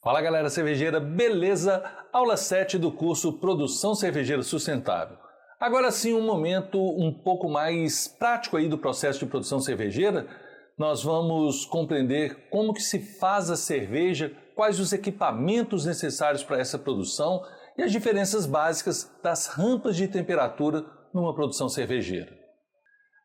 Fala galera cervejeira, beleza? Aula 7 do curso Produção Cervejeira Sustentável. Agora sim um momento um pouco mais prático aí do processo de produção cervejeira. Nós vamos compreender como que se faz a cerveja, quais os equipamentos necessários para essa produção e as diferenças básicas das rampas de temperatura numa produção cervejeira.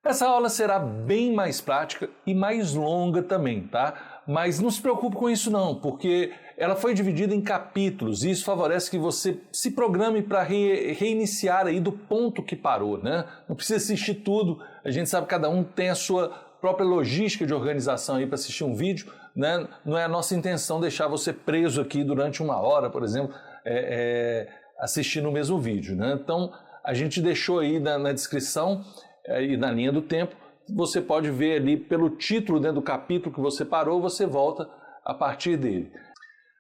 Essa aula será bem mais prática e mais longa também, tá? Mas não se preocupe com isso não, porque ela foi dividida em capítulos e isso favorece que você se programe para reiniciar aí do ponto que parou, né? Não precisa assistir tudo, a gente sabe que cada um tem a sua própria logística de organização aí para assistir um vídeo, né? Não é a nossa intenção deixar você preso aqui durante uma hora, por exemplo, assistindo o mesmo vídeo, né? Então a gente deixou aí na descrição e na linha do tempo, você pode ver ali pelo título dentro do capítulo que você parou, você volta a partir dele.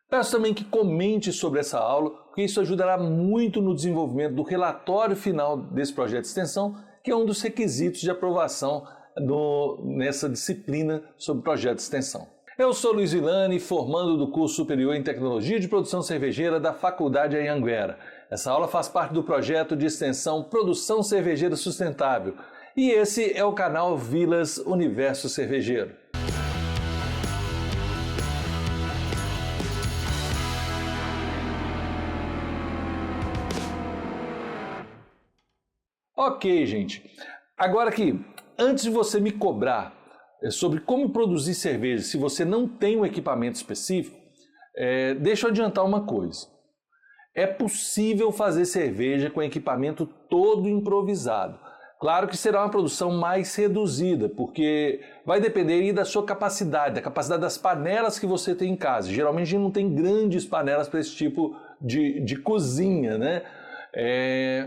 Peço também que comente sobre essa aula, porque isso ajudará muito no desenvolvimento do relatório final desse projeto de extensão, que é um dos requisitos de aprovação nessa disciplina sobre projeto de extensão. Eu sou Luiz Villani, formando do curso superior em Tecnologia de Produção Cervejeira da Faculdade Anhanguera. Essa aula faz parte do projeto de extensão Produção Cervejeira Sustentável e esse é o canal Vilas Universo Cervejeiro. Ok, gente. Agora aqui, antes de você me cobrar sobre como produzir cerveja se você não tem um equipamento específico, deixa eu adiantar uma coisa. É possível fazer cerveja com equipamento todo improvisado. Claro que será uma produção mais reduzida, porque vai depender aí da sua capacidade, da capacidade das panelas que você tem em casa. Geralmente a gente não tem grandes panelas para esse tipo de cozinha, né?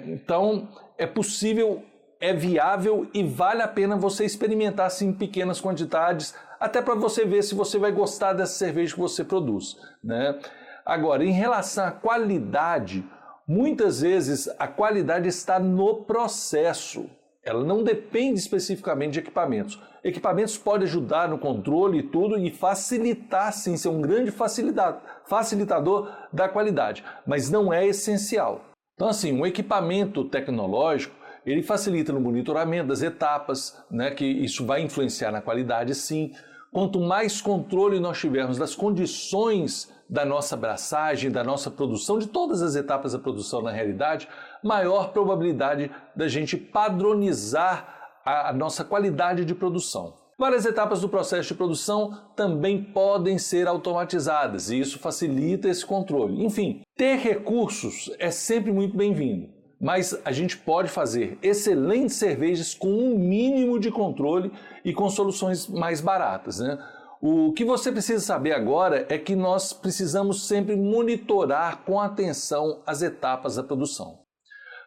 Então é possível, é viável e vale a pena você experimentar assim, em pequenas quantidades, até para você ver se você vai gostar dessa cerveja que você produz, né? Agora, em relação à qualidade, muitas vezes a qualidade está no processo. Ela não depende especificamente de equipamentos. Equipamentos podem ajudar no controle e tudo e facilitar, sim, ser um grande facilitador da qualidade, mas não é essencial. Então, assim, um equipamento tecnológico, ele facilita no monitoramento das etapas, né, que isso vai influenciar na qualidade, sim. Quanto mais controle nós tivermos das condições da nossa braçagem, da nossa produção, de todas as etapas da produção na realidade, maior probabilidade da gente padronizar a nossa qualidade de produção. Várias etapas do processo de produção também podem ser automatizadas e isso facilita esse controle. Enfim, ter recursos é sempre muito bem-vindo. Mas a gente pode fazer excelentes cervejas com um mínimo de controle e com soluções mais baratas, né? O que você precisa saber agora é que nós precisamos sempre monitorar com atenção as etapas da produção.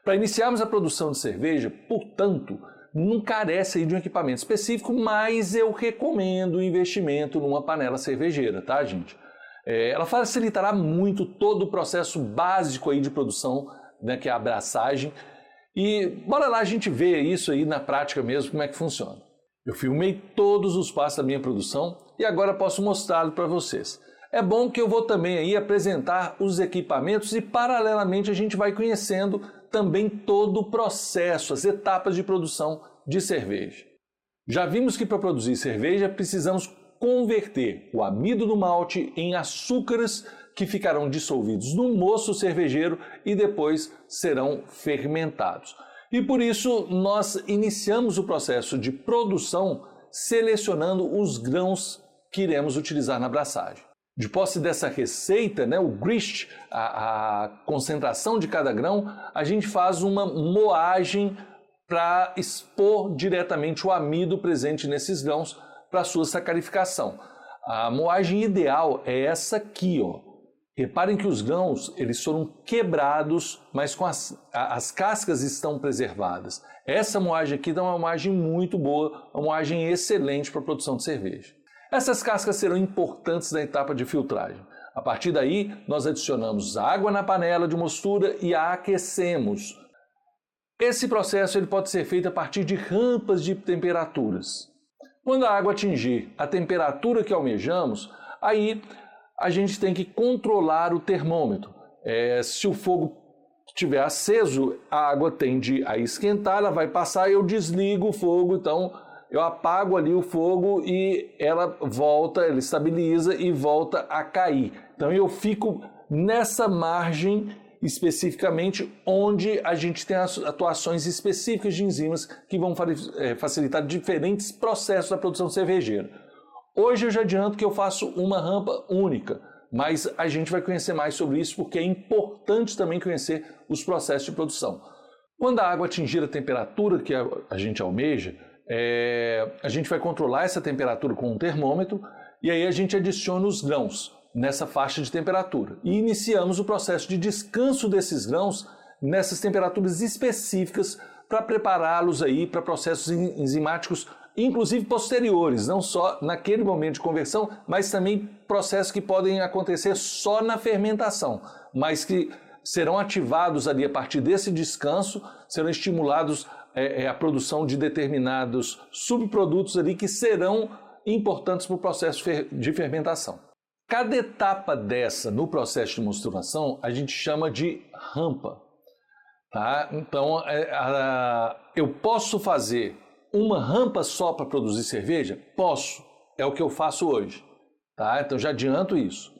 Para iniciarmos a produção de cerveja, portanto, não carece de um equipamento específico, mas eu recomendo o investimento numa panela cervejeira, tá, gente? Ela facilitará muito todo o processo básico aí de produção, né, que é a abraçagem, e bora lá a gente ver isso aí na prática mesmo, como é que funciona. Eu filmei todos os passos da minha produção e agora posso mostrá-lo para vocês. É bom que eu vou também aí apresentar os equipamentos e paralelamente a gente vai conhecendo também todo o processo, as etapas de produção de cerveja. Já vimos que para produzir cerveja precisamos converter o amido do malte em açúcares que ficarão dissolvidos no mosto cervejeiro e depois serão fermentados. E por isso nós iniciamos o processo de produção selecionando os grãos que iremos utilizar na braçagem. De posse dessa receita, né, o grist, a concentração de cada grão, a gente faz uma moagem para expor diretamente o amido presente nesses grãos para sua sacarificação. A moagem ideal é essa aqui, ó. Reparem que os grãos eles foram quebrados, mas com as cascas estão preservadas. Essa moagem aqui dá uma moagem muito boa, uma moagem excelente para a produção de cerveja. Essas cascas serão importantes na etapa de filtragem. A partir daí, nós adicionamos água na panela de mostura e a aquecemos. Esse processo ele pode ser feito a partir de rampas de temperaturas. Quando a água atingir a temperatura que almejamos, aí a gente tem que controlar o termômetro. Se o fogo estiver aceso, a água tende a esquentar, ela vai passar, eu desligo o fogo, então eu apago ali o fogo e ela volta, ela estabiliza e volta a cair. Então eu fico nessa margem especificamente onde a gente tem as atuações específicas de enzimas que vão facilitar diferentes processos da produção cervejeira. Hoje eu já adianto que eu faço uma rampa única, mas a gente vai conhecer mais sobre isso porque é importante também conhecer os processos de produção. Quando a água atingir a temperatura que a gente almeja, a gente vai controlar essa temperatura com um termômetro e aí a gente adiciona os grãos nessa faixa de temperatura e iniciamos o processo de descanso desses grãos nessas temperaturas específicas para prepará-los aí para processos enzimáticos, inclusive posteriores, não só naquele momento de conversão, mas também processos que podem acontecer só na fermentação, mas que serão ativados ali a partir desse descanso, serão estimulados a produção de determinados subprodutos ali que serão importantes para o processo de fermentação. Cada etapa dessa no processo de mosturação a gente chama de rampa. Tá? Então, eu posso fazer uma rampa só para produzir cerveja? Posso, é o que eu faço hoje. Tá? Então já adianto isso.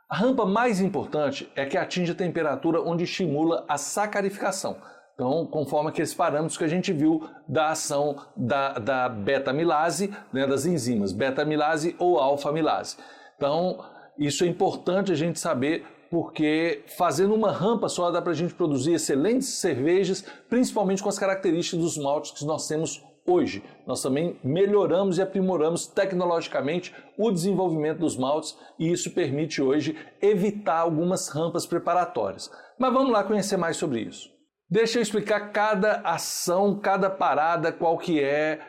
A rampa mais importante é que atinge a temperatura onde estimula a sacarificação. Então, conforme aqueles parâmetros que a gente viu da ação da beta-amilase, né, das enzimas beta-amilase ou alfa-amilase. Então, isso é importante a gente saber porque fazendo uma rampa só dá para a gente produzir excelentes cervejas, principalmente com as características dos maltes que nós temos hoje. Nós também melhoramos e aprimoramos tecnologicamente o desenvolvimento dos maltes e isso permite hoje evitar algumas rampas preparatórias. Mas vamos lá conhecer mais sobre isso. Deixa eu explicar cada ação, cada parada, qual que é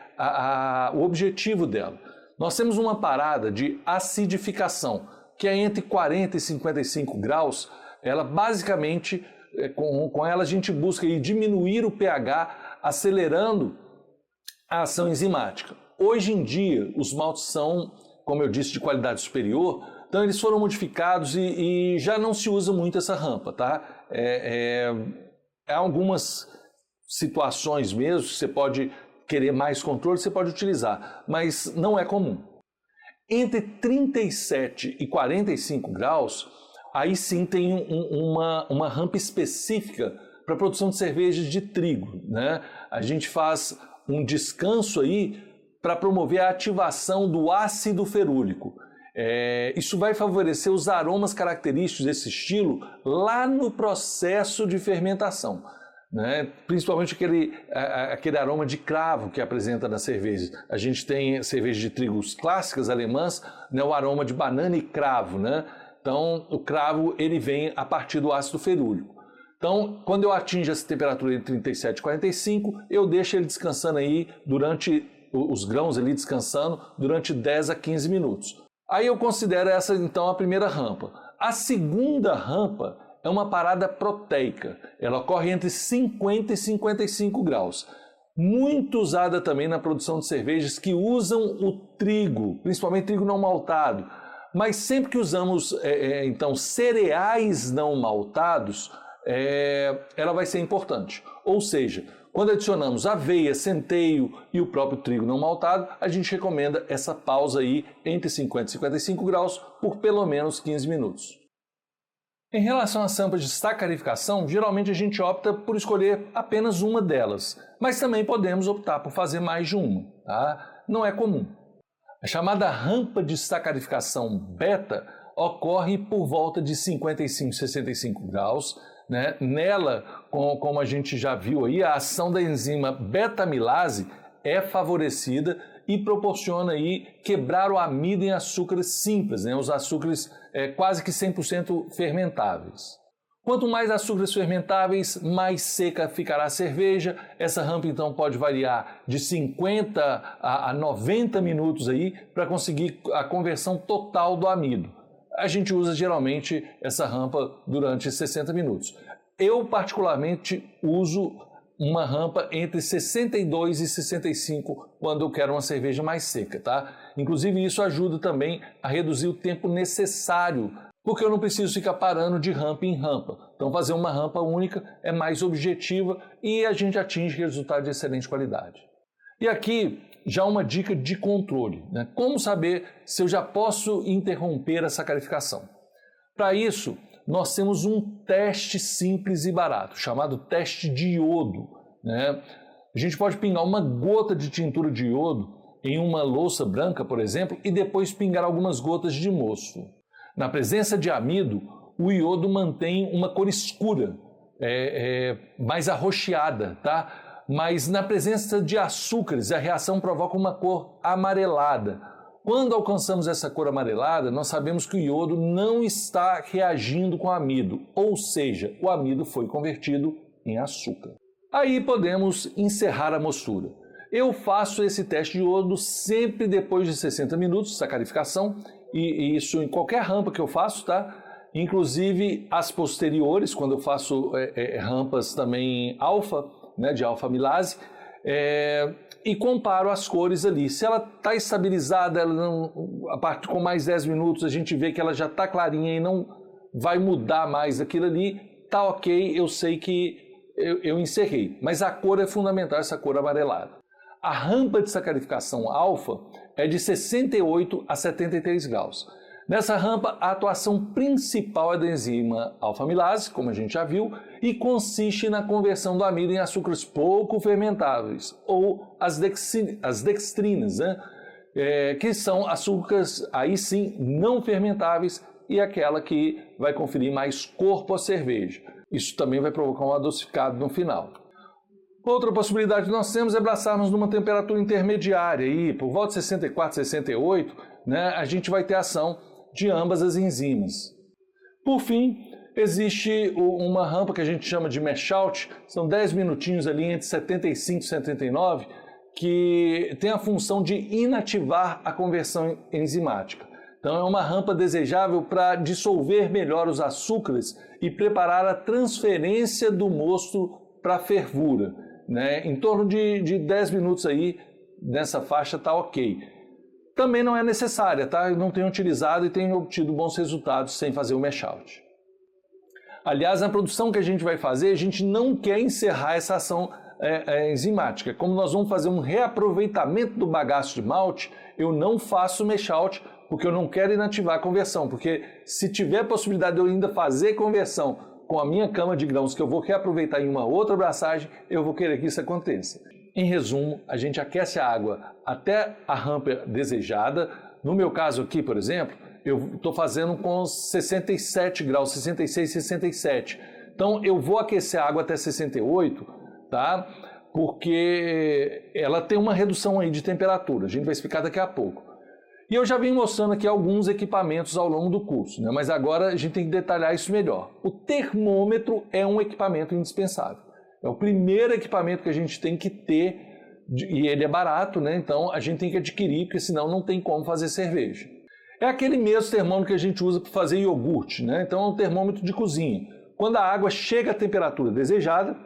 o objetivo dela. Nós temos uma parada de acidificação, que é entre 40 e 55 graus. Ela basicamente, com ela a gente busca diminuir o pH, acelerando a ação enzimática. Hoje em dia, os maltes são, como eu disse, de qualidade superior, então eles foram modificados e já não se usa muito essa rampa, tá? Há algumas situações mesmo que você pode querer mais controle, você pode utilizar, mas não é comum. Entre 37 e 45 graus, aí sim tem uma rampa específica para a produção de cervejas de trigo, né? A gente faz um descanso aí para promover a ativação do ácido ferúlico. Isso vai favorecer os aromas característicos desse estilo lá no processo de fermentação, né? Principalmente aquele aroma de cravo que apresenta nas cervejas. A gente tem cervejas de trigos clássicas alemãs, né? O aroma de banana e cravo, né? Então o cravo ele vem a partir do ácido ferúlico. Então, quando eu atingo essa temperatura de 37 e 45, eu deixo ele descansando aí os grãos ali descansando durante 10 a 15 minutos. Aí eu considero essa então a primeira rampa. A segunda rampa é uma parada proteica. Ela ocorre entre 50 e 55 graus. Muito usada também na produção de cervejas que usam o trigo, principalmente trigo não maltado. Mas sempre que usamos então cereais não maltados, ela vai ser importante. Ou seja, quando adicionamos aveia, centeio e o próprio trigo não maltado, a gente recomenda essa pausa aí entre 50 e 55 graus por pelo menos 15 minutos. Em relação às rampas de sacarificação, geralmente a gente opta por escolher apenas uma delas, mas também podemos optar por fazer mais de uma, tá? Não é comum. A chamada rampa de sacarificação beta ocorre por volta de 55 e 65 graus, né? Nela, como a gente já viu aí, a ação da enzima beta-amilase é favorecida e proporciona aí quebrar o amido em açúcares simples, né? Os açúcares quase que 100% fermentáveis. Quanto mais açúcares fermentáveis, mais seca ficará a cerveja. Essa rampa então pode variar de 50 a 90 minutos aí para conseguir a conversão total do amido. A gente usa geralmente essa rampa durante 60 minutos. Eu particularmente uso uma rampa entre 62 e 65 quando eu quero uma cerveja mais seca, tá? Inclusive isso ajuda também a reduzir o tempo necessário, porque eu não preciso ficar parando de rampa em rampa. Então fazer uma rampa única é mais objetiva e a gente atinge resultado de excelente qualidade. E aqui já uma dica de controle, né? Como saber se eu já posso interromper a sacarificação? Para isso, nós temos um teste simples e barato, chamado teste de iodo, né? A gente pode pingar uma gota de tintura de iodo em uma louça branca, por exemplo, e depois pingar algumas gotas de mosto. Na presença de amido, o iodo mantém uma cor escura, mais arroxeada, tá? Mas na presença de açúcares, a reação provoca uma cor amarelada. Quando alcançamos essa cor amarelada, nós sabemos que o iodo não está reagindo com o amido, ou seja, o amido foi convertido em açúcar. Aí podemos encerrar a mostura. Eu faço esse teste de iodo sempre depois de 60 minutos de sacarificação, e isso em qualquer rampa que eu faço, tá? Inclusive as posteriores, quando eu faço rampas também alfa, né, de alfa-amilase, e comparo as cores ali. Se ela está estabilizada, ela não, a partir com mais 10 minutos a gente vê que ela já está clarinha e não vai mudar mais aquilo ali, tá ok, eu sei que eu encerrei. Mas a cor é fundamental, essa cor amarelada. A rampa de sacarificação alfa é de 68 a 73 graus. Nessa rampa, a atuação principal é da enzima alfa-amilase, como a gente já viu, e consiste na conversão do amido em açúcares pouco fermentáveis, ou as dextrinas, né? Que são açúcares, aí sim, não fermentáveis, e aquela que vai conferir mais corpo à cerveja. Isso também vai provocar um adocicado no final. Outra possibilidade que nós temos é abraçarmos numa temperatura intermediária, aí, por volta de 64, 68, né, a gente vai ter ação de ambas as enzimas. Por fim, existe uma rampa que a gente chama de mash out, são 10 minutinhos ali entre 75 e 79, que tem a função de inativar a conversão enzimática. Então é uma rampa desejável para dissolver melhor os açúcares e preparar a transferência do mosto para a fervura, né? Em torno de 10 minutos aí, nessa faixa tá ok. Também não é necessária, tá? Eu não tenho utilizado e tenho obtido bons resultados sem fazer o mash out. Aliás, na produção que a gente vai fazer, a gente não quer encerrar essa ação enzimática. Como nós vamos fazer um reaproveitamento do bagaço de malte, eu não faço mash out porque eu não quero inativar a conversão, porque se tiver possibilidade de eu ainda fazer conversão com a minha cama de grãos que eu vou reaproveitar em uma outra abraçagem, eu vou querer que isso aconteça. Em resumo, a gente aquece a água até a rampa desejada. No meu caso aqui, por exemplo, eu estou fazendo com 67 graus, 66, 67. Então eu vou aquecer a água até 68, tá? Porque ela tem uma redução aí de temperatura. A gente vai explicar daqui a pouco. E eu já venho mostrando aqui alguns equipamentos ao longo do curso, né? Mas agora a gente tem que detalhar isso melhor. O termômetro é um equipamento indispensável. É o primeiro equipamento que a gente tem que ter, e ele é barato, né? Então a gente tem que adquirir, porque senão não tem como fazer cerveja. É aquele mesmo termômetro que a gente usa para fazer iogurte, né? Então é um termômetro de cozinha. Quando a água chega à temperatura desejada,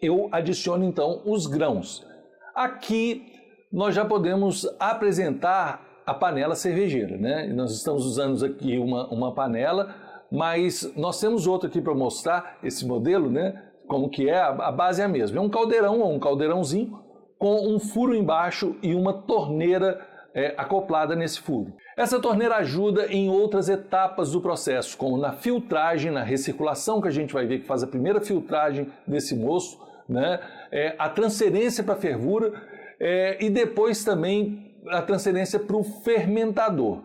eu adiciono então os grãos. Aqui nós já podemos apresentar a panela cervejeira, né? Nós estamos usando aqui uma panela, mas nós temos outra aqui para mostrar esse modelo, né? Como que é, a base é a mesma. É um caldeirão ou um caldeirãozinho com um furo embaixo e uma torneira acoplada nesse furo. Essa torneira ajuda em outras etapas do processo, como na filtragem, na recirculação, que a gente vai ver que faz a primeira filtragem desse mosto, né? A transferência para a fervura e depois também a transferência para o fermentador.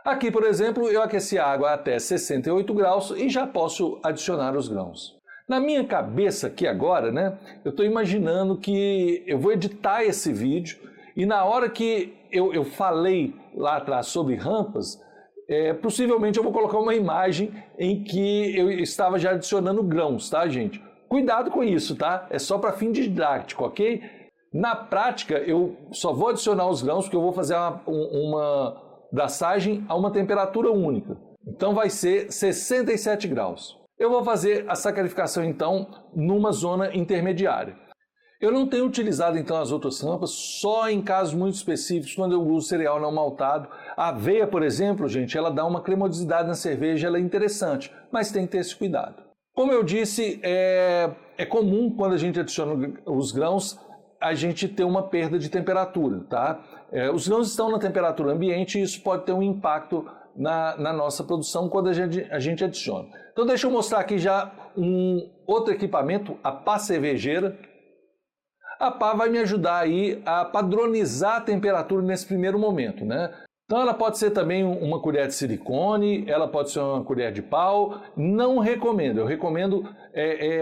Aqui, por exemplo, eu aqueci a água até 68 graus e já posso adicionar os grãos. Na minha cabeça aqui agora, né, eu estou imaginando que eu vou editar esse vídeo e na hora que eu falei lá atrás sobre rampas, possivelmente eu vou colocar uma imagem em que eu estava já adicionando grãos, tá, gente? Cuidado com isso, tá? É só para fim didático, ok? Na prática, eu só vou adicionar os grãos porque eu vou fazer uma braçagem a uma temperatura única. Então vai ser 67 graus. Eu vou fazer a sacarificação então numa zona intermediária. Eu não tenho utilizado então as outras tampas só em casos muito específicos, quando eu uso cereal não maltado. A aveia, por exemplo, gente, ela dá uma cremosidade na cerveja, ela é interessante, mas tem que ter esse cuidado. Como eu disse, é comum quando a gente adiciona os grãos, a gente ter uma perda de temperatura, tá? Os grãos estão na temperatura ambiente e isso pode ter um impacto na nossa produção quando a gente adiciona. Então deixa eu mostrar aqui já um outro equipamento, a pá cervejeira. A pá vai me ajudar aí a padronizar a temperatura nesse primeiro momento, né? Então ela pode ser também uma colher de silicone, ela pode ser uma colher de pau, não recomendo, eu recomendo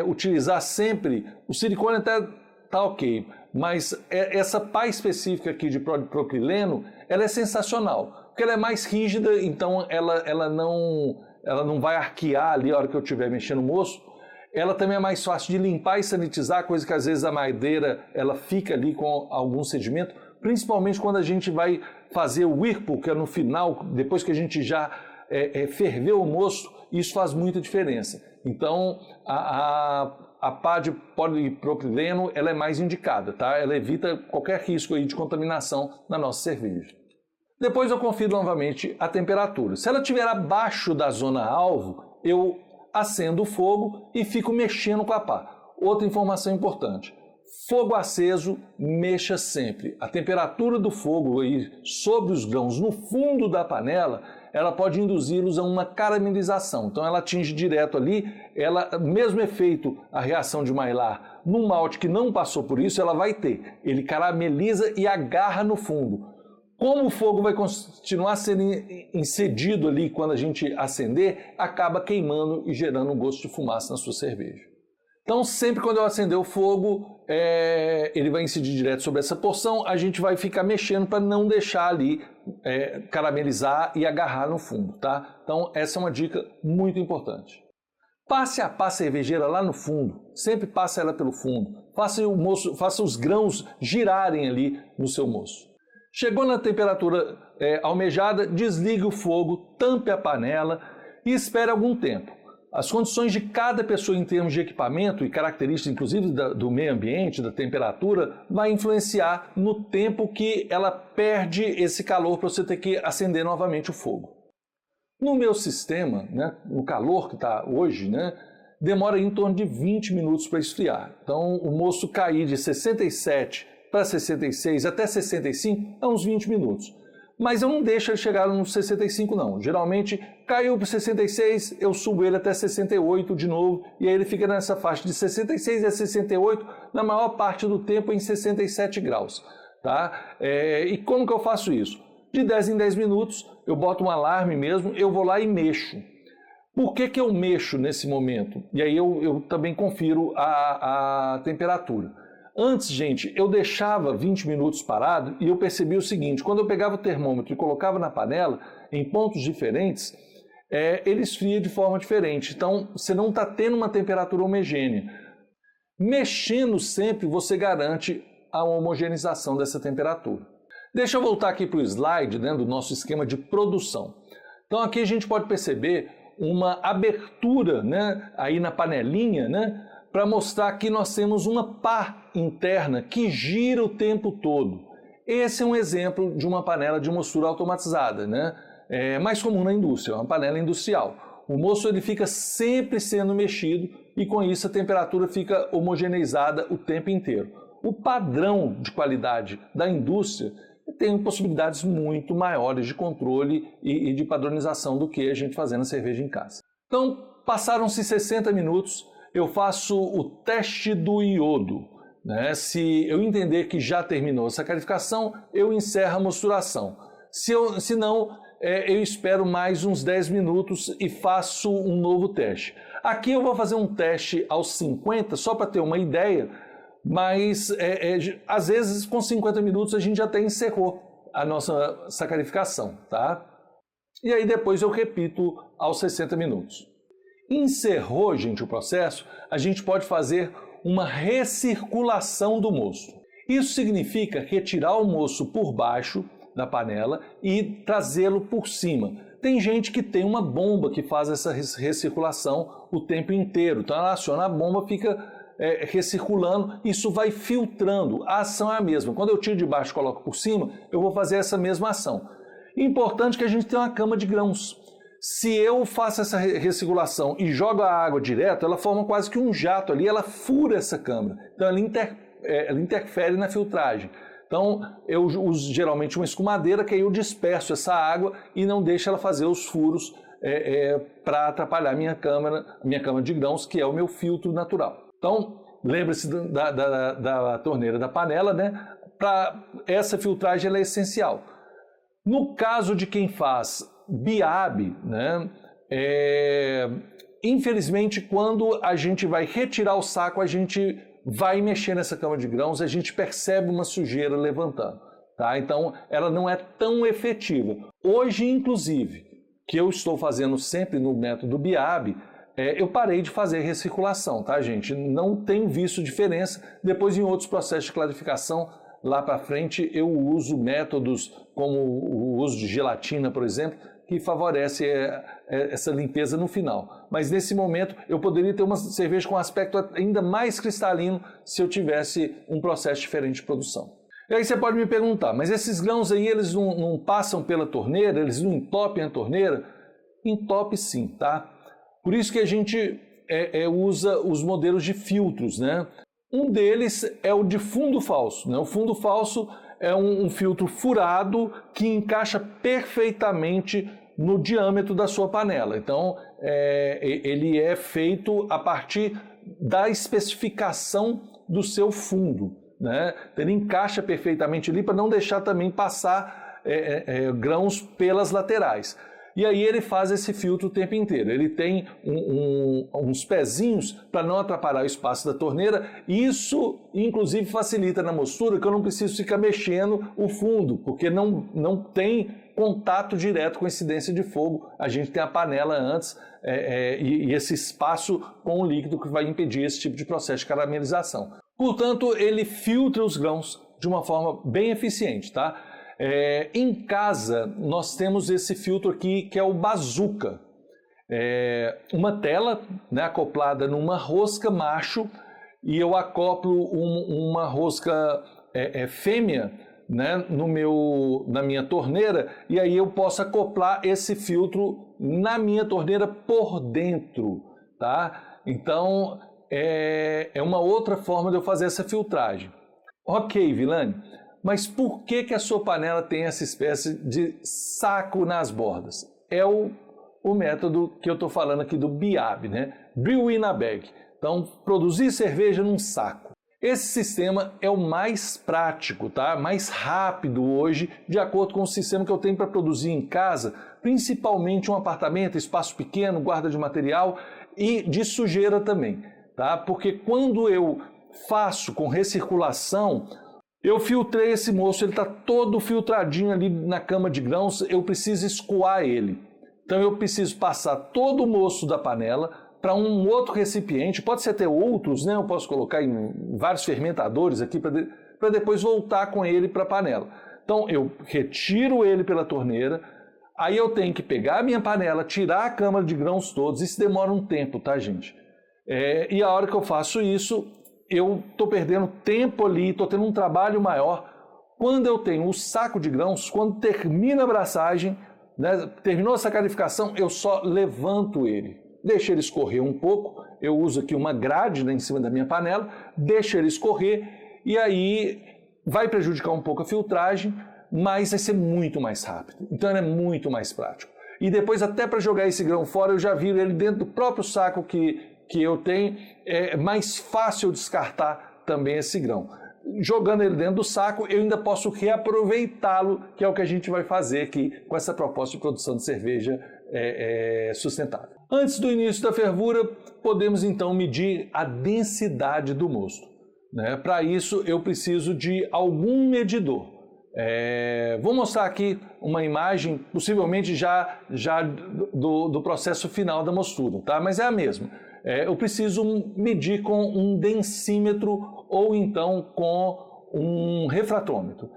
utilizar sempre, o silicone até tá ok, mas essa pá específica aqui de propileno, ela é sensacional, porque ela é mais rígida, então ela não vai arquear ali a hora que eu estiver mexendo no moço. Ela também é mais fácil de limpar e sanitizar, coisa que às vezes a madeira ela fica ali com algum sedimento, principalmente quando a gente vai fazer o whirlpool, que é no final, depois que a gente já ferveu o moço, isso faz muita diferença. Então, a pá de polipropileno ela é mais indicada, tá? Ela evita qualquer risco aí de contaminação na nossa cerveja. Depois eu confiro novamente a temperatura. Se ela estiver abaixo da zona alvo, eu acendo o fogo e fico mexendo com a pá. Outra informação importante, fogo aceso, mexa sempre. A temperatura do fogo aí sobre os grãos no fundo da panela, ela pode induzi-los a uma caramelização. Então ela atinge direto ali, mesmo efeito, a reação de Maillard num malte que não passou por isso, ela vai ter. Ele carameliza e agarra no fundo. Como o fogo vai continuar sendo incedido ali quando a gente acender, acaba queimando e gerando um gosto de fumaça na sua cerveja. Então, sempre quando eu acender o fogo, ele vai incidir direto sobre essa porção, a gente vai ficar mexendo para não deixar ali caramelizar e agarrar no fundo, tá? Então, essa é uma dica muito importante. Passe a pá cervejeira lá no fundo, sempre passe ela pelo fundo, faça os grãos girarem ali no seu moço. Chegou na temperatura almejada, desligue o fogo, tampe a panela e espere algum tempo. As condições de cada pessoa em termos de equipamento e características, inclusive do meio ambiente, da temperatura, vai influenciar no tempo que ela perde esse calor para você ter que acender novamente o fogo. No meu sistema, né, no calor que está hoje, né, demora em torno de 20 minutos para esfriar. Então o moço cair de 67 para 66 até 65 é uns 20 minutos. Mas eu não deixo ele chegar nos 65 não. Geralmente caiu para 66, eu subo ele até 68 de novo e aí ele fica nessa faixa de 66 a 68, na maior parte do tempo em 67 graus. Tá? E como que eu faço isso? De 10 em 10 minutos eu boto um alarme mesmo, eu vou lá e mexo. Por que eu mexo nesse momento? E aí eu também confiro a temperatura. Antes, gente, eu deixava 20 minutos parado e eu percebi o seguinte, quando eu pegava o termômetro e colocava na panela, em pontos diferentes, ele esfria de forma diferente. Então, você não está tendo uma temperatura homogênea. Mexendo sempre, você garante a homogeneização dessa temperatura. Deixa eu voltar aqui para o slide, né, do nosso esquema de produção. Então, aqui a gente pode perceber uma abertura, né, aí na panelinha, né, para mostrar que nós temos uma pá interna que gira o tempo todo. Esse é um exemplo de uma panela de mostura automatizada, né? É mais comum na indústria, é uma panela industrial. O moço ele fica sempre sendo mexido e com isso a temperatura fica homogeneizada o tempo inteiro. O padrão de qualidade da indústria tem possibilidades muito maiores de controle e de padronização do que a gente fazendo a cerveja em casa. Então, passaram-se 60 minutos, eu faço o teste do iodo. Né? Se eu entender que já terminou a sacarificação, eu encerro a mosturação. Se não, eu espero mais uns 10 minutos e faço um novo teste. Aqui eu vou fazer um teste aos 50, só para ter uma ideia, mas às vezes com 50 minutos a gente já até encerrou a nossa sacarificação. Tá? E aí depois eu repito aos 60 minutos. Encerrou, gente, o processo, a gente pode fazer uma recirculação do moço. Isso significa retirar o moço por baixo da panela e trazê-lo por cima. Tem gente que tem uma bomba que faz essa recirculação o tempo inteiro. Então ela aciona a bomba, fica recirculando, isso vai filtrando. A ação é a mesma. Quando eu tiro de baixo e coloco por cima, eu vou fazer essa mesma ação. Importante que a gente tenha uma cama de grãos. Se eu faço essa recirculação e jogo a água direto, ela forma quase que um jato ali, ela fura essa câmara. Então ela interfere na filtragem. Então eu uso geralmente uma escumadeira que aí eu disperso essa água e não deixo ela fazer os furos para atrapalhar a minha câmara de grãos, que é o meu filtro natural. Então lembre-se da torneira da panela, né? Para essa filtragem ela é essencial. No caso de quem faz BIAB, né, infelizmente, quando a gente vai retirar o saco, a gente vai mexer nessa câmara de grãos, a gente percebe uma sujeira levantando. Tá? Então, ela não é tão efetiva. Hoje, inclusive, que eu estou fazendo sempre no método BIAB, eu parei de fazer recirculação, tá, gente? Não tenho visto diferença. Depois, em outros processos de clarificação, lá para frente, eu uso métodos como o uso de gelatina, por exemplo, que favorece essa limpeza no final. Mas nesse momento, eu poderia ter uma cerveja com um aspecto ainda mais cristalino se eu tivesse um processo diferente de produção. E aí você pode me perguntar, mas esses grãos aí, eles não passam pela torneira, eles não entopem a torneira? Entope sim, tá? Por isso que a gente usa os modelos de filtros, né? Um deles é o de fundo falso, né? O fundo falso é um filtro furado que encaixa perfeitamente no diâmetro da sua panela. Então, ele é feito a partir da especificação do seu fundo, né? Ele encaixa perfeitamente ali para não deixar também passar grãos pelas laterais. E aí ele faz esse filtro o tempo inteiro. Ele tem uns pezinhos para não atrapalhar o espaço da torneira. Isso, inclusive, facilita na mostura, que eu não preciso ficar mexendo o fundo, porque não tem contato direto com incidência de fogo. A gente tem a panela antes e esse espaço com o líquido que vai impedir esse tipo de processo de caramelização. Portanto, ele filtra os grãos de uma forma bem eficiente, tá? Em casa, nós temos esse filtro aqui que é o Bazooka. Uma tela, né, acoplada numa rosca macho e eu acoplo uma rosca fêmea, né, na minha torneira, e aí eu posso acoplar esse filtro na minha torneira por dentro. Tá? Então, é uma outra forma de eu fazer essa filtragem. Ok, Vilani. Mas por que a sua panela tem essa espécie de saco nas bordas? É o método que eu estou falando aqui do BIAB, né? Brew in a Bag. Então, produzir cerveja num saco. Esse sistema é o mais prático, tá? Mais rápido hoje, de acordo com o sistema que eu tenho para produzir em casa, principalmente um apartamento, espaço pequeno, guarda de material e de sujeira também, tá? Porque quando eu faço com recirculação, eu filtrei esse moço, ele está todo filtradinho ali na cama de grãos, eu preciso escoar ele. Então eu preciso passar todo o moço da panela para um outro recipiente, pode ser até outros, né? Eu posso colocar em vários fermentadores aqui para depois voltar com ele para a panela. Então eu retiro ele pela torneira, aí eu tenho que pegar a minha panela, tirar a câmara de grãos todos, isso demora um tempo, tá, gente? E a hora que eu faço isso, eu estou perdendo tempo ali, estou tendo um trabalho maior. Quando eu tenho o saco de grãos, quando termina a abraçagem, né, terminou a sacarificação, eu só levanto ele. Deixo ele escorrer um pouco, eu uso aqui uma grade, né, em cima da minha panela, deixo ele escorrer e aí vai prejudicar um pouco a filtragem, mas vai ser muito mais rápido. Então ele é muito mais prático. E depois até para jogar esse grão fora, eu já viro ele dentro do próprio saco que eu tenho, é mais fácil descartar também esse grão. Jogando ele dentro do saco, eu ainda posso reaproveitá-lo, que é o que a gente vai fazer aqui com essa proposta de produção de cerveja sustentável. Antes do início da fervura, podemos então medir a densidade do mosto. Né? Para isso, eu preciso de algum medidor. Vou mostrar aqui uma imagem, possivelmente já do processo final da mostura, tá? Mas é a mesma. Eu preciso medir com um densímetro ou então com um refratômetro.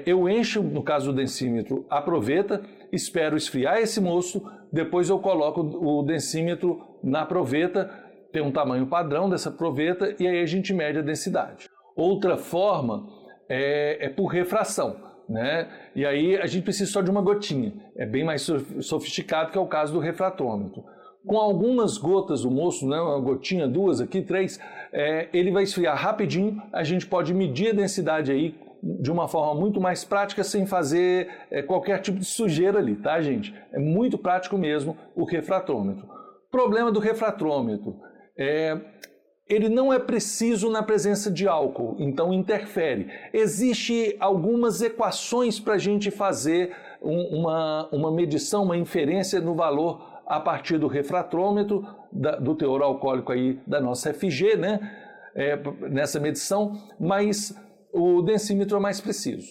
Eu encho, no caso do densímetro, a proveta, espero esfriar esse mosto, depois eu coloco o densímetro na proveta tem um tamanho padrão dessa proveta e aí a gente mede a densidade. Outra forma é por refração, né? E aí a gente precisa só de uma gotinha. É bem mais sofisticado, que é o caso do refratômetro. Com algumas gotas do moço, né, uma gotinha, 2 aqui, 3, ele vai esfriar rapidinho. A gente pode medir a densidade aí de uma forma muito mais prática, sem fazer qualquer tipo de sujeira ali, tá, gente? É muito prático mesmo o refratômetro. Problema do refratômetro ele não é preciso na presença de álcool, então interfere. Existem algumas equações para a gente fazer uma medição, uma inferência no valor a partir do refratômetro, do teor alcoólico aí da nossa FG, né? Nessa medição, mas o densímetro é mais preciso.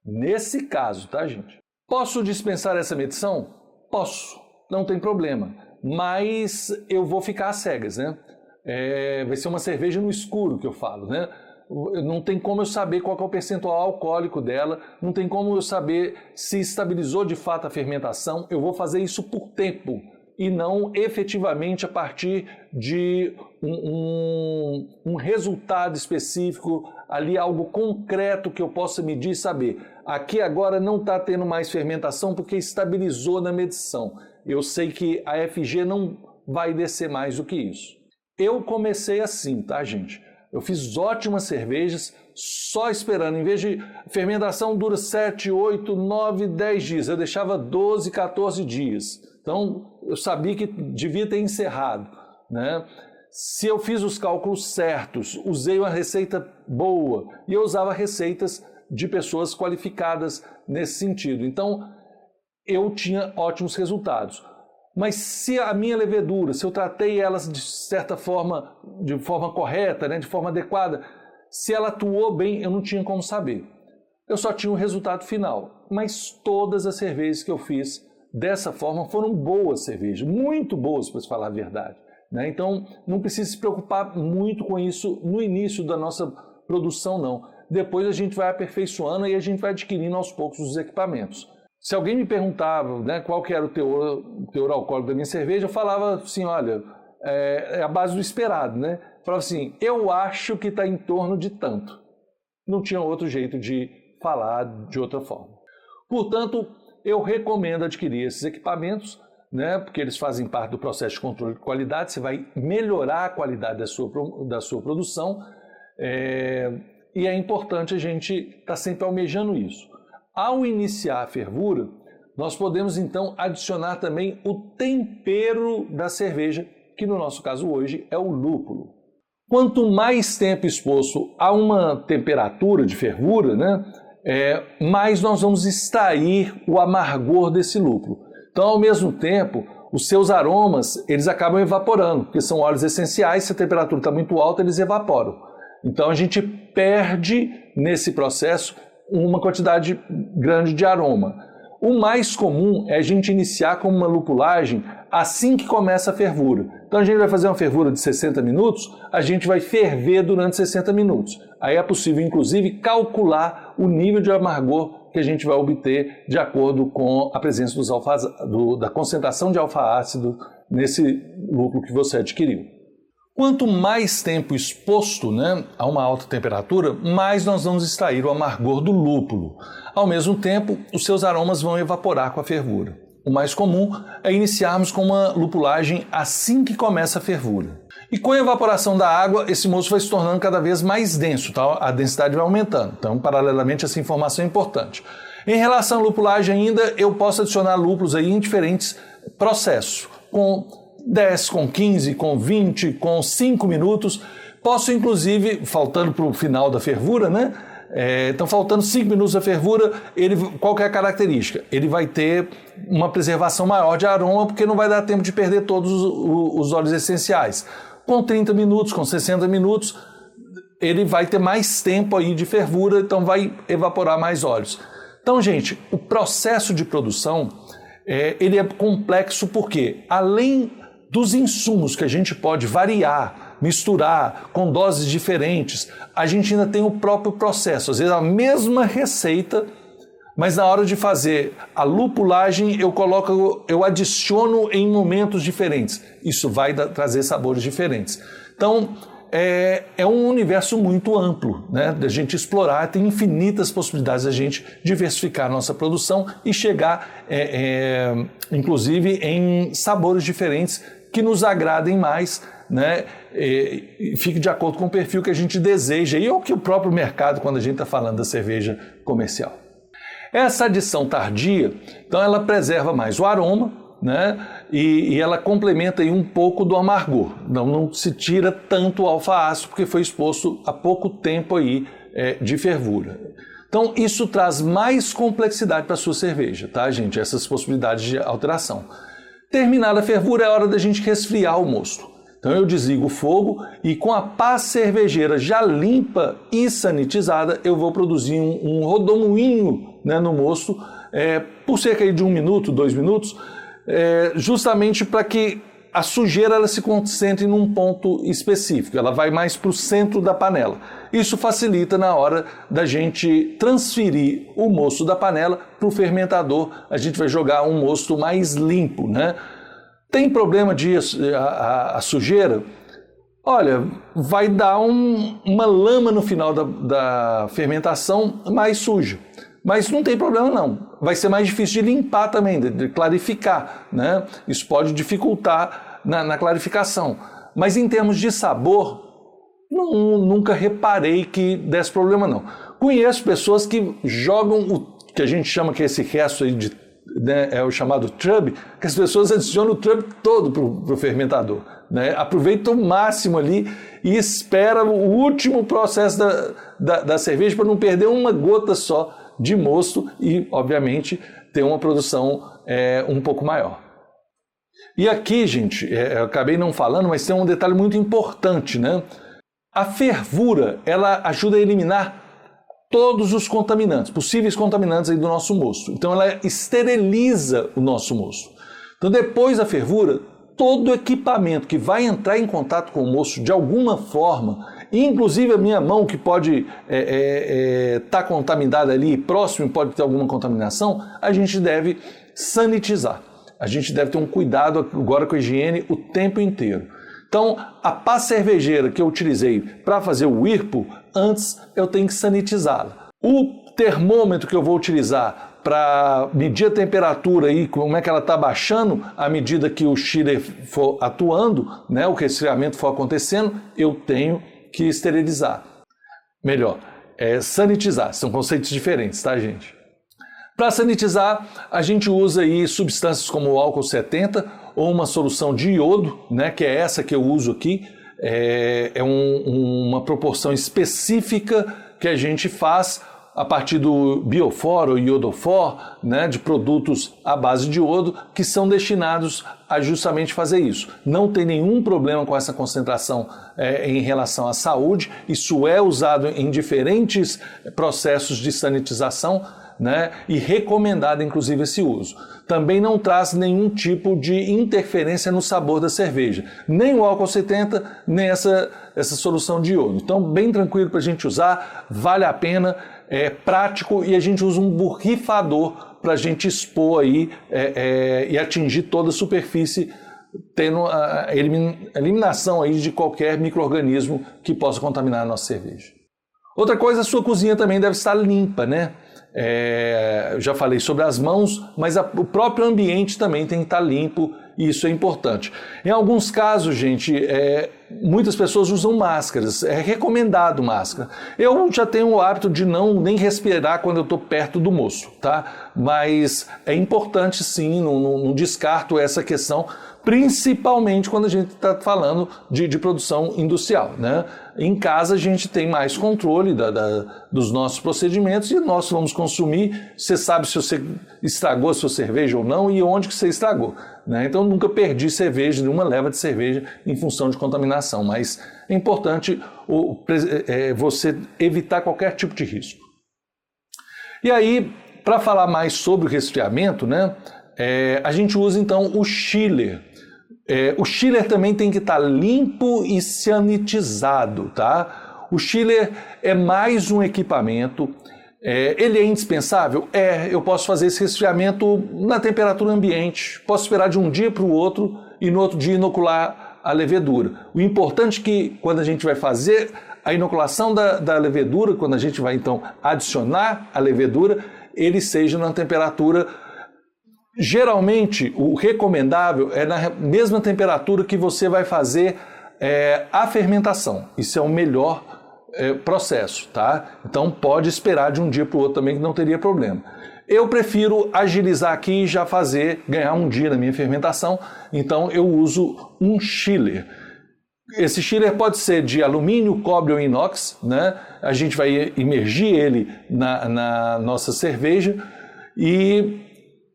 Nesse caso, tá, gente? Posso dispensar essa medição? Posso, não tem problema, mas eu vou ficar às cegas, né? Vai ser uma cerveja no escuro que eu falo, né? Não tem como eu saber qual é o percentual alcoólico dela, não tem como eu saber se estabilizou de fato a fermentação. Eu vou fazer isso por tempo e não efetivamente a partir de um resultado específico, ali algo concreto que eu possa medir e saber. Aqui agora não está tendo mais fermentação porque estabilizou na medição. Eu sei que a FG não vai descer mais do que isso. Eu comecei assim, tá, gente? Eu fiz ótimas cervejas só esperando. Em vez de fermentação dura 7, 8, 9, 10 dias. Eu deixava 12, 14 dias. Então, eu sabia que devia ter encerrado, né? Se eu fiz os cálculos certos, usei uma receita boa e eu usava receitas de pessoas qualificadas nesse sentido. Então, eu tinha ótimos resultados. Mas se a minha levedura, se eu tratei elas de certa forma, de forma correta, né, de forma adequada, se ela atuou bem, eu não tinha como saber. Eu só tinha o resultado final. Mas todas as cervejas que eu fiz dessa forma foram boas cervejas, muito boas, para se falar a verdade, né? Então, não precisa se preocupar muito com isso no início da nossa produção, não. Depois a gente vai aperfeiçoando e a gente vai adquirindo aos poucos os equipamentos. Se alguém me perguntava, né, qual que era o teor alcoólico da minha cerveja, eu falava assim, olha, é a base do esperado, né? Eu falava assim, eu acho que está em torno de tanto. Não tinha outro jeito de falar de outra forma. Portanto, eu recomendo adquirir esses equipamentos, né, porque eles fazem parte do processo de controle de qualidade. Você vai melhorar a qualidade da sua produção, e é importante a gente estar sempre almejando isso. Ao iniciar a fervura, nós podemos então adicionar também o tempero da cerveja, que no nosso caso hoje é o lúpulo. Quanto mais tempo exposto a uma temperatura de fervura, né, mais nós vamos extrair o amargor desse lúpulo. Então, ao mesmo tempo, os seus aromas eles acabam evaporando, porque são óleos essenciais. Se a temperatura está muito alta, eles evaporam. Então, a gente perde nesse processo uma quantidade grande de aroma. O mais comum é a gente iniciar com uma lupulagem assim que começa a fervura. Então a gente vai fazer uma fervura de 60 minutos, a gente vai ferver durante 60 minutos. Aí é possível, inclusive, calcular o nível de amargor que a gente vai obter de acordo com a presença da concentração de alfa-ácido nesse lúpulo que você adquiriu. Quanto mais tempo exposto, né, a uma alta temperatura, mais nós vamos extrair o amargor do lúpulo. Ao mesmo tempo, os seus aromas vão evaporar com a fervura. O mais comum é iniciarmos com uma lupulagem assim que começa a fervura. E com a evaporação da água, esse moço vai se tornando cada vez mais denso, tá? A densidade vai aumentando. Então, paralelamente, essa informação é importante. Em relação à lupulagem ainda, eu posso adicionar lúpulos aí em diferentes processos, com 10, com 15, com 20, com 5 minutos. Posso, inclusive, faltando para o final da fervura, né? Então, faltando 5 minutos da fervura, qual que é a característica? Ele vai ter uma preservação maior de aroma, porque não vai dar tempo de perder todos os óleos essenciais. Com 30 minutos, com 60 minutos, ele vai ter mais tempo aí de fervura, então vai evaporar mais óleos. Então, gente, o processo de produção, ele é complexo porque, além dos insumos que a gente pode variar, misturar com doses diferentes, a gente ainda tem o próprio processo. Às vezes a mesma receita, Mas na hora de fazer a lupulagem, eu adiciono em momentos diferentes. Isso vai trazer sabores diferentes. Então, é um universo muito amplo, né, da gente explorar, tem infinitas possibilidades da gente diversificar a nossa produção e chegar, inclusive, em sabores diferentes que nos agradem mais, né, e fique de acordo com o perfil que a gente deseja e o que o próprio mercado, quando a gente está falando da cerveja comercial. Essa adição tardia, então ela preserva mais o aroma, né? E ela complementa aí um pouco do amargor. Não se tira tanto o alfa-ácido porque foi exposto há pouco tempo aí de fervura. Então isso traz mais complexidade para a sua cerveja, tá, gente? Essas possibilidades de alteração. Terminada a fervura é hora da gente resfriar o mosto. Então eu desligo o fogo e com a pá cervejeira já limpa e sanitizada, eu vou produzir um rodomoinho, né, no mosto por cerca de 1 minuto, 2 minutos, justamente para que a sujeira ela se concentre num ponto específico, ela vai mais para o centro da panela. Isso facilita na hora da gente transferir o mosto da panela para o fermentador, a gente vai jogar um mosto mais limpo, né? Tem problema de a sujeira? Olha, vai dar uma lama no final da fermentação mais suja. Mas não tem problema não. Vai ser mais difícil de limpar também, de clarificar, né? Isso pode dificultar na clarificação. Mas em termos de sabor, nunca reparei que desse problema não. Conheço pessoas que jogam o que a gente chama que é esse resto aí né, é o chamado trub, que as pessoas adicionam o trub todo para o fermentador, né? Aproveita o máximo ali e espera o último processo da cerveja para não perder uma gota só de mosto e, obviamente, ter uma produção um pouco maior. E aqui, gente, eu acabei não falando, mas tem um detalhe muito importante, né? A fervura, ela ajuda a eliminar todos os contaminantes, possíveis contaminantes aí do nosso mosto. Então ela esteriliza o nosso mosto. Então depois da fervura, todo equipamento que vai entrar em contato com o mosto de alguma forma, inclusive a minha mão que pode estar contaminada ali, próximo pode ter alguma contaminação, a gente deve sanitizar. A gente deve ter um cuidado agora com a higiene o tempo inteiro. Então, a pá cervejeira que eu utilizei para fazer o Whirlpool, antes eu tenho que sanitizá-la. O termômetro que eu vou utilizar para medir a temperatura e como é que ela está baixando à medida que o chiller for atuando, né, o resfriamento for acontecendo, eu tenho que esterilizar. Melhor, sanitizar. São conceitos diferentes, tá, gente? Para sanitizar, a gente usa aí substâncias como o álcool 70 ou uma solução de iodo, né, que é essa que eu uso aqui. Uma proporção específica que a gente faz a partir do Biofor ou Iodofor, né, de produtos à base de iodo, que são destinados a justamente fazer isso. Não tem nenhum problema com essa concentração em relação à saúde, isso é usado em diferentes processos de sanitização, né, e recomendado inclusive esse uso. Também não traz nenhum tipo de interferência no sabor da cerveja, nem o álcool 70, nem essa solução de iodo. Então, bem tranquilo para a gente usar, vale a pena, é prático e a gente usa um borrifador para a gente expor aí e atingir toda a superfície, tendo a eliminação aí de qualquer micro-organismo que possa contaminar a nossa cerveja. Outra coisa, a sua cozinha também deve estar limpa, né? Eu já falei sobre as mãos, mas o próprio ambiente também tem que estar limpo e isso é importante. Em alguns casos, gente, muitas pessoas usam máscaras, é recomendado máscara. Eu já tenho o hábito de nem respirar quando eu estou perto do moço, tá? Mas é importante sim, não descarto essa questão, principalmente quando a gente está falando de produção industrial, né? Em casa a gente tem mais controle dos nossos procedimentos e nós vamos consumir, você sabe se você estragou a sua cerveja ou não e onde que você estragou, né? Então eu nunca perdi cerveja, nenhuma leva de cerveja em função de contaminação, mas é importante você evitar qualquer tipo de risco. E aí, para falar mais sobre o resfriamento, né, a gente usa então o chiller. O chiller também tem que estar limpo e sanitizado, tá? O chiller é mais um equipamento Ele é indispensável? Eu posso fazer esse resfriamento na temperatura ambiente, posso esperar de um dia para o outro e no outro dia inocular a levedura. O importante é que quando a gente vai fazer a inoculação da levedura, quando a gente vai então adicionar a levedura, ele seja na temperatura, geralmente o recomendável é na mesma temperatura que você vai fazer a fermentação. Isso é o melhor processo, tá? Então pode esperar de um dia para o outro também que não teria problema. Eu prefiro agilizar aqui e já ganhar um dia na minha fermentação, então eu uso um chiller. Esse chiller pode ser de alumínio, cobre ou inox, né? A gente vai imergir ele na nossa cerveja e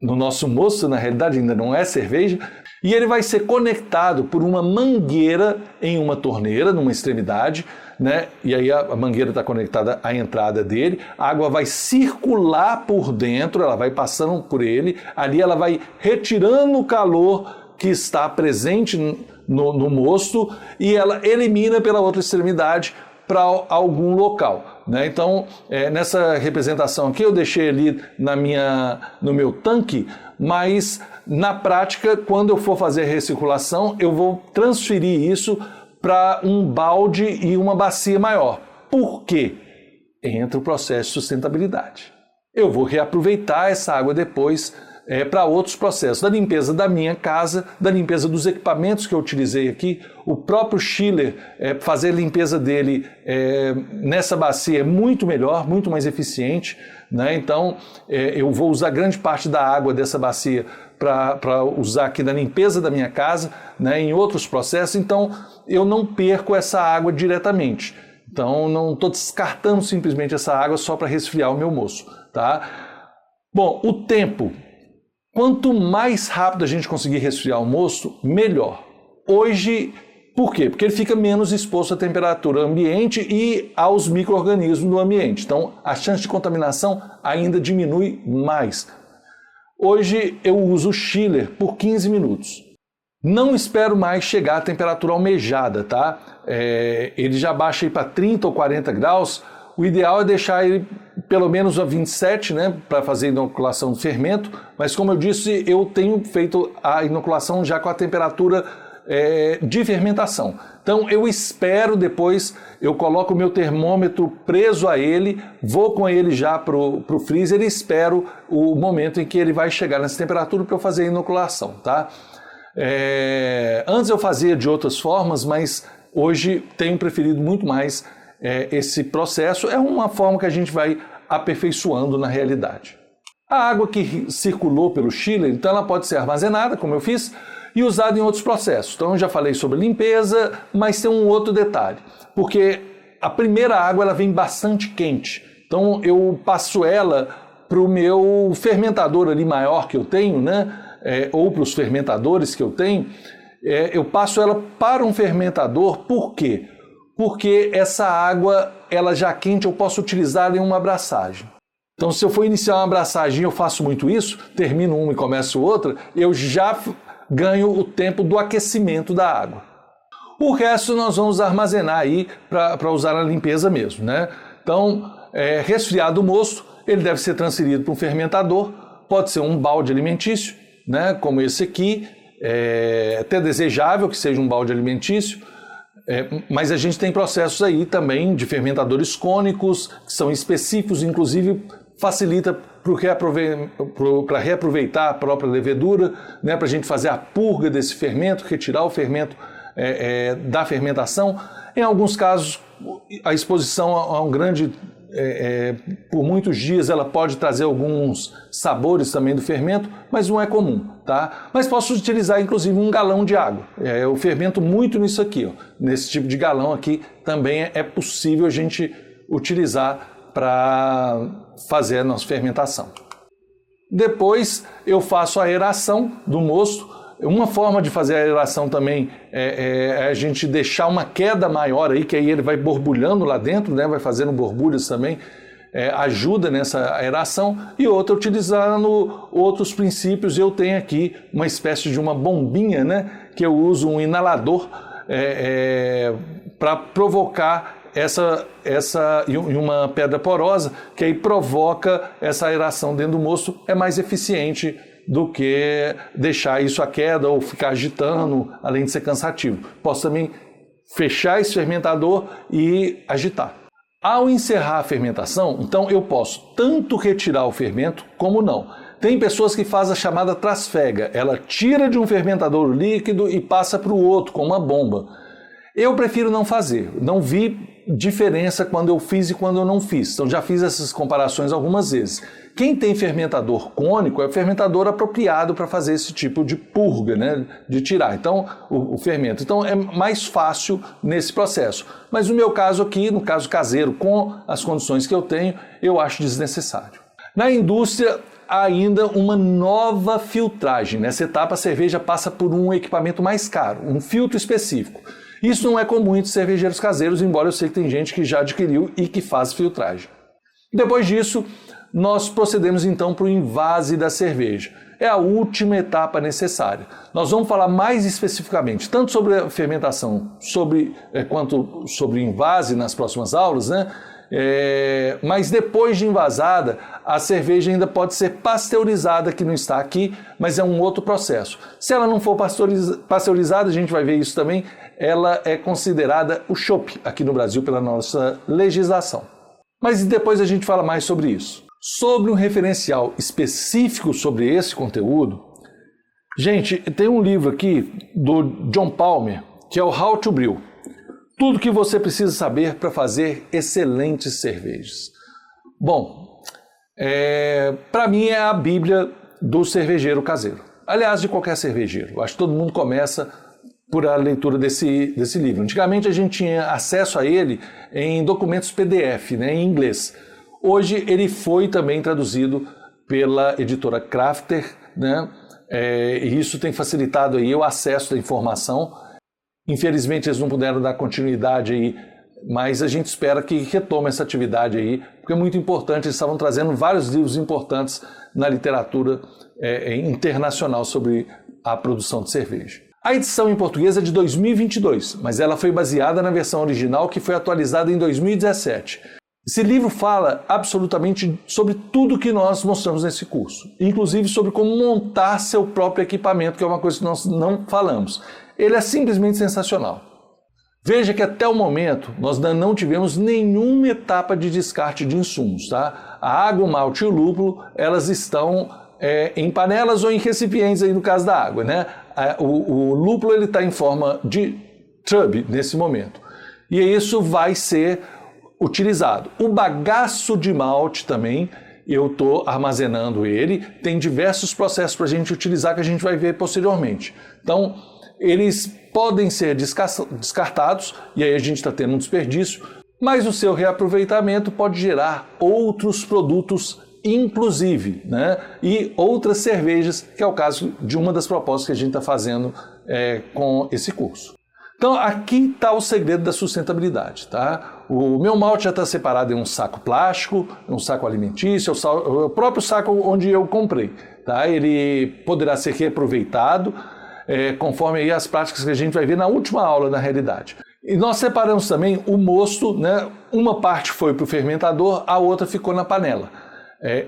no nosso moço, na realidade ainda não é cerveja, e ele vai ser conectado por uma mangueira em uma torneira, numa extremidade, né? E aí a mangueira está conectada à entrada dele, a água vai circular por dentro, ela vai passando por ele, ali ela vai retirando o calor que está presente no mosto e ela elimina pela outra extremidade para algum local, né? Então, nessa representação aqui eu deixei ali no meu tanque, mas na prática, quando eu for fazer a recirculação, eu vou transferir isso para um balde e uma bacia maior. Por quê? Entra o processo de sustentabilidade. Eu vou reaproveitar essa água depois para outros processos, da limpeza da minha casa, da limpeza dos equipamentos que eu utilizei aqui. O próprio chiller, fazer a limpeza dele nessa bacia é muito melhor, muito mais eficiente, né? Então eu vou usar grande parte da água dessa bacia para usar aqui na limpeza da minha casa, né, em outros processos, então eu não perco essa água diretamente. Então não estou descartando simplesmente essa água só para resfriar o meu moço, tá? Bom, o tempo. Quanto mais rápido a gente conseguir resfriar o moço, melhor. Hoje, por quê? Porque ele fica menos exposto à temperatura ambiente e aos micro-organismos do ambiente. Então, a chance de contaminação ainda diminui mais. Hoje eu uso o chiller por 15 minutos. Não espero mais chegar à temperatura almejada, tá? Ele já baixa para 30 ou 40 graus. O ideal é deixar ele pelo menos a 27, né, para fazer a inoculação do fermento, mas como eu disse, eu tenho feito a inoculação já com a temperatura de fermentação. Então eu espero depois, eu coloco o meu termômetro preso a ele, vou com ele já para o freezer e espero o momento em que ele vai chegar nessa temperatura para eu fazer a inoculação, tá? Antes eu fazia de outras formas, mas hoje tenho preferido muito mais esse processo. É uma forma que a gente vai aperfeiçoando na realidade. A água que circulou pelo chiller, então ela pode ser armazenada, como eu fiz, e usada em outros processos. Então eu já falei sobre limpeza, mas tem um outro detalhe, porque a primeira água ela vem bastante quente. Então eu passo ela para o meu fermentador ali maior que eu tenho, né? Ou para os fermentadores que eu tenho, eu passo ela para um fermentador. Por quê? Porque essa água, ela já quente, eu posso utilizar em uma abraçagem. Então, se eu for iniciar uma abraçagem, eu faço muito isso, termino uma e começo outra, eu já ganho o tempo do aquecimento da água. O resto nós vamos armazenar aí para usar na limpeza mesmo, né? Então, resfriado o mosto, ele deve ser transferido para um fermentador, pode ser um balde alimentício, né? Como esse aqui, até desejável que seja um balde alimentício. Mas a gente tem processos aí também de fermentadores cônicos, que são específicos, inclusive facilita para reaproveitar a própria levedura, né, para a gente fazer a purga desse fermento, retirar o fermento da fermentação. Em alguns casos, a exposição a um grande... por muitos dias ela pode trazer alguns sabores também do fermento, mas não é comum, tá? Mas posso utilizar inclusive um galão de água. Eu fermento muito nisso aqui, ó. Nesse tipo de galão aqui também é possível a gente utilizar para fazer a nossa fermentação. Depois eu faço a aeração do mosto. Uma forma de fazer a aeração também é a gente deixar uma queda maior aí, que aí ele vai borbulhando lá dentro, né? Vai fazendo borbulhas também, ajuda nessa aeração. E outra, utilizando outros princípios, eu tenho aqui uma espécie de uma bombinha, né? Que eu uso um inalador para provocar e uma pedra porosa, que aí provoca essa aeração dentro do mosto, é mais eficiente do que deixar isso à queda ou ficar agitando, além de ser cansativo. Posso também fechar esse fermentador e agitar. Ao encerrar a fermentação, então eu posso tanto retirar o fermento como não. Tem pessoas que fazem a chamada trasfega, ela tira de um fermentador líquido e passa para o outro com uma bomba. Eu prefiro não fazer, não vi diferença quando eu fiz e quando eu não fiz. Então já fiz essas comparações algumas vezes. Quem tem fermentador cônico é o fermentador apropriado para fazer esse tipo de purga, né? De tirar então, o fermento. Então é mais fácil nesse processo. Mas no meu caso aqui, no caso caseiro, com as condições que eu tenho, eu acho desnecessário. Na indústria, há ainda uma nova filtragem. Nessa etapa, a cerveja passa por um equipamento mais caro, um filtro específico. Isso não é comum entre cervejeiros caseiros, embora eu sei que tem gente que já adquiriu e que faz filtragem. Depois disso, nós procedemos então para o invase da cerveja. É a última etapa necessária. Nós vamos falar mais especificamente, tanto sobre a fermentação quanto sobre o invase nas próximas aulas, né? Mas depois de envasada, a cerveja ainda pode ser pasteurizada, que não está aqui, mas é um outro processo. Se ela não for pasteurizada, a gente vai ver isso também, ela é considerada o chopp aqui no Brasil pela nossa legislação. Mas depois a gente fala mais sobre isso. Sobre um referencial específico sobre esse conteúdo, gente, tem um livro aqui do John Palmer, que é o How to Brew. Tudo que você precisa saber para fazer excelentes cervejas. Bom, para mim é a Bíblia do cervejeiro caseiro. Aliás, de qualquer cervejeiro. Eu acho que todo mundo começa por a leitura desse livro. Antigamente a gente tinha acesso a ele em documentos PDF, né, em inglês. Hoje ele foi também traduzido pela editora Crafter, né, e isso tem facilitado aí o acesso da informação. Infelizmente eles não puderam dar continuidade aí, mas a gente espera que retome essa atividade aí, porque é muito importante, eles estavam trazendo vários livros importantes na literatura internacional sobre a produção de cerveja. A edição em português é de 2022, mas ela foi baseada na versão original que foi atualizada em 2017. Esse livro fala absolutamente sobre tudo que nós mostramos nesse curso, inclusive sobre como montar seu próprio equipamento, que é uma coisa que nós não falamos. Ele é simplesmente sensacional. Veja que até o momento nós não tivemos nenhuma etapa de descarte de insumos, tá? A água, o malte e o lúpulo, elas estão em panelas ou em recipientes aí no caso da água, né? O lúpulo ele está em forma de trub nesse momento e isso vai ser utilizado. O bagaço de malte também, eu estou armazenando ele, tem diversos processos para a gente utilizar que a gente vai ver posteriormente. Então, eles podem ser descartados, e aí a gente está tendo um desperdício, mas o seu reaproveitamento pode gerar outros produtos, inclusive, né? E outras cervejas, que é o caso de uma das propostas que a gente está fazendo com esse curso. Então, aqui está o segredo da sustentabilidade, tá? O meu malte já está separado em um saco plástico, um saco alimentício, o próprio saco onde eu comprei, tá? Ele poderá ser reaproveitado, conforme aí as práticas que a gente vai ver na última aula, na realidade. E nós separamos também o mosto, né? Uma parte foi para o fermentador, a outra ficou na panela.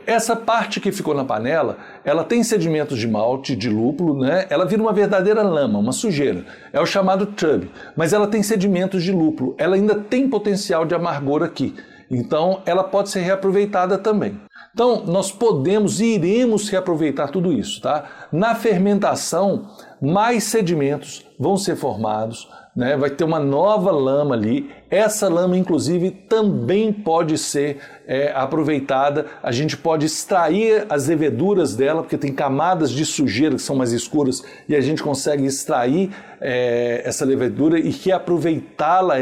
Essa parte que ficou na panela, ela tem sedimentos de malte, de lúpulo, né? Ela vira uma verdadeira lama, uma sujeira. É o chamado trub, mas ela tem sedimentos de lúpulo. Ela ainda tem potencial de amargor aqui. Então, ela pode ser reaproveitada também. Então, nós podemos e iremos reaproveitar tudo isso, tá? Na fermentação, mais sedimentos vão ser formados, né? Vai ter uma nova lama ali. Essa lama, inclusive, também pode ser aproveitada. A gente pode extrair as leveduras dela, porque tem camadas de sujeira que são mais escuras, e a gente consegue extrair essa levedura e reaproveitá-la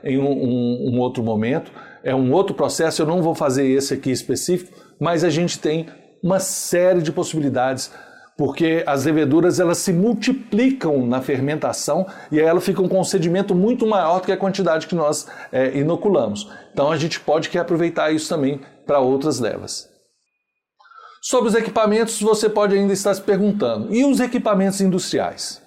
em um outro momento. É um outro processo, eu não vou fazer esse aqui específico, mas a gente tem uma série de possibilidades, porque as leveduras elas se multiplicam na fermentação e aí elas ficam com um sedimento muito maior do que a quantidade que nós inoculamos. Então a gente pode reaproveitar isso também para outras levas. Sobre os equipamentos, você pode ainda estar se perguntando, e os equipamentos industriais?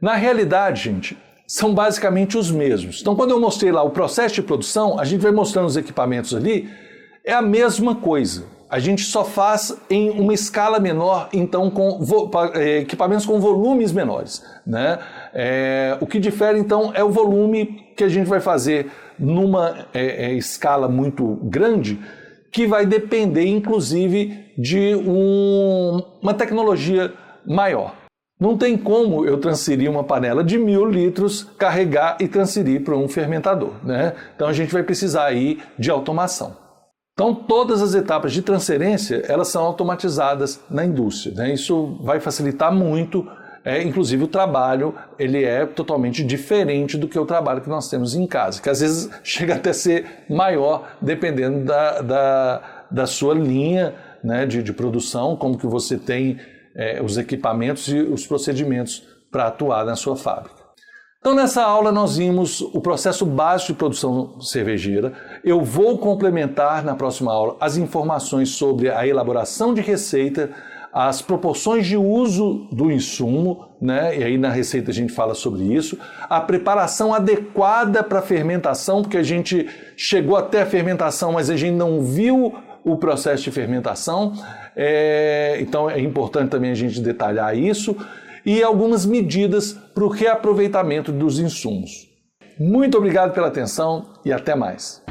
Na realidade, gente, são basicamente os mesmos. Então, quando eu mostrei lá o processo de produção, a gente vai mostrando os equipamentos ali, é a mesma coisa. A gente só faz em uma escala menor, então com equipamentos com volumes menores, né? O que difere, então, é o volume que a gente vai fazer numa escala muito grande, que vai depender, inclusive, de uma tecnologia maior. Não tem como eu transferir uma panela de 1.000 litros, carregar e transferir para um fermentador, né? Então a gente vai precisar aí de automação. Então todas as etapas de transferência, elas são automatizadas na indústria, né? Isso vai facilitar muito, inclusive o trabalho, ele é totalmente diferente do que o trabalho que nós temos em casa, que às vezes chega até a ser maior, dependendo da sua linha, né, de produção, como que você tem os equipamentos e os procedimentos para atuar na sua fábrica. Então nessa aula nós vimos o processo básico de produção cervejeira. Eu vou complementar na próxima aula as informações sobre a elaboração de receita, as proporções de uso do insumo, né? E aí na receita a gente fala sobre isso, a preparação adequada para a fermentação, porque a gente chegou até a fermentação, mas a gente não viu o processo de fermentação, então é importante também a gente detalhar isso, e algumas medidas para o reaproveitamento dos insumos. Muito obrigado pela atenção e até mais.